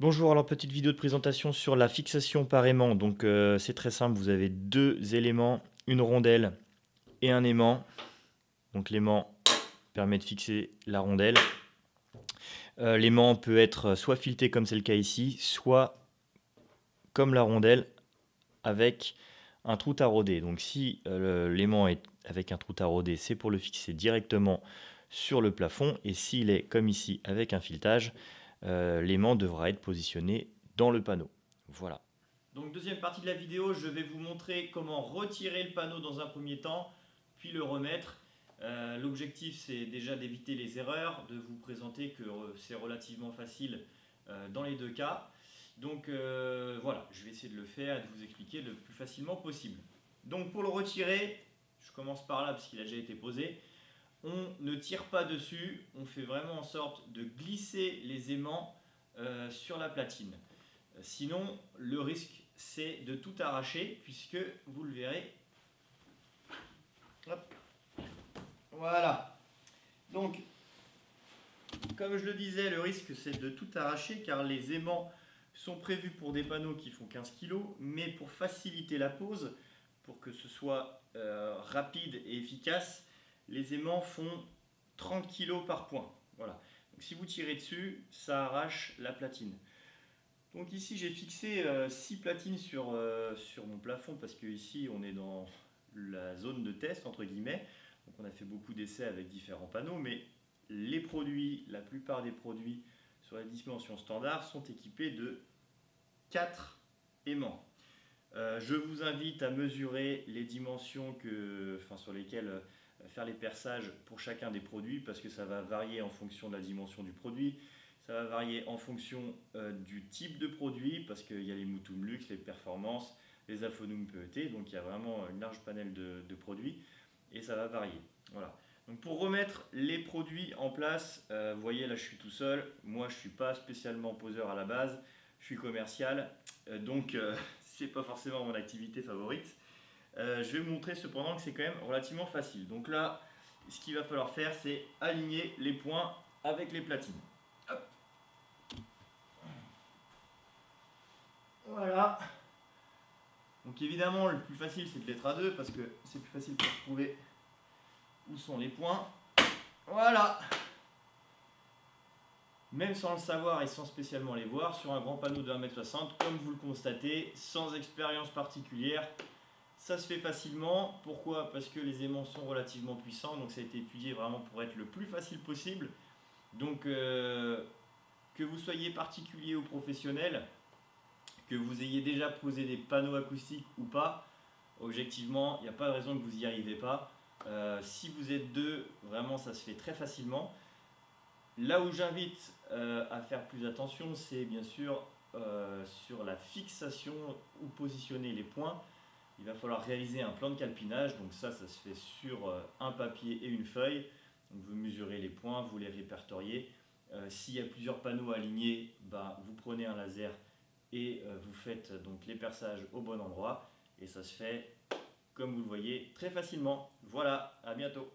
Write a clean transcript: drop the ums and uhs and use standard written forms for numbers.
Bonjour, alors petite vidéo de présentation sur la fixation par aimant. Donc c'est très simple, vous avez deux éléments, une rondelle et un aimant. Donc l'aimant permet de fixer la rondelle. L'aimant peut être soit fileté comme c'est le cas ici, soit comme la rondelle avec un trou taraudé. Donc si l'aimant est avec un trou taraudé, c'est pour le fixer directement sur le plafond, et s'il est comme ici avec un filetage, l'aimant devra être positionné dans le panneau. Voilà. Donc deuxième partie de la vidéo, je vais vous montrer comment retirer le panneau dans un premier temps, puis le remettre. L'objectif, c'est déjà d'éviter les erreurs, de vous présenter que c'est relativement facile dans les deux cas. Donc voilà, je vais essayer de le faire et de vous expliquer le plus facilement possible. Donc pour le retirer, je commence par là parce qu'il a déjà été posé. On ne tire pas dessus, on fait vraiment en sorte de glisser les aimants sur la platine. Sinon, le risque, c'est de tout arracher, puisque vous le verrez. Hop. Voilà. Donc, comme je le disais, le risque, c'est de tout arracher, car les aimants sont prévus pour des panneaux qui font 15 kg, mais pour faciliter la pose, pour que ce soit rapide et efficace, les aimants font 30 kg par point. Voilà. Donc, si vous tirez dessus, ça arrache la platine. Donc ici j'ai fixé 6 platines sur mon plafond, parce que ici on est dans la zone de test entre guillemets. Donc on a fait beaucoup d'essais avec différents panneaux, mais les produits, la plupart des produits sur la dimension standard sont équipés de 4 aimants. Je vous invite à mesurer les dimensions sur lesquelles faire les perçages pour chacun des produits, parce que ça va varier en fonction de la dimension du produit. Ça va varier en fonction du type de produit, parce qu'il y a les Mutum Luxe, les Performances, les Aphonum PET, donc il y a vraiment une large panel de produits, et ça va varier. Voilà. Donc pour remettre les produits en place, vous voyez là je suis tout seul, moi je ne suis pas spécialement poseur à la base, je suis commercial, donc c'est pas forcément mon activité favorite. Je vais vous montrer cependant que c'est quand même relativement facile. Donc là, ce qu'il va falloir faire, c'est aligner les points avec les platines. Hop. Voilà. Donc évidemment, le plus facile, c'est de l'être à deux, parce que c'est plus facile pour trouver où sont les points. Voilà. Même sans le savoir et sans spécialement les voir, sur un grand panneau de 1,60 m, comme vous le constatez, sans expérience particulière, ça se fait facilement. Pourquoi? Parce que les aimants sont relativement puissants, donc ça a été étudié vraiment pour être le plus facile possible. Donc que vous soyez particulier ou professionnel, que vous ayez déjà posé des panneaux acoustiques ou pas, objectivement, il n'y a pas de raison que vous n'y arrivez pas. Si vous êtes deux, vraiment ça se fait très facilement. Là où j'invite à faire plus attention, c'est bien sûr sur la fixation, où positionner les points. Il va falloir réaliser un plan de calpinage, donc ça se fait sur un papier et une feuille. Donc vous mesurez les points, vous les répertoriez. S'il y a plusieurs panneaux alignés, vous prenez un laser et vous faites donc les perçages au bon endroit, et ça se fait, comme vous le voyez, très facilement. Voilà, à bientôt.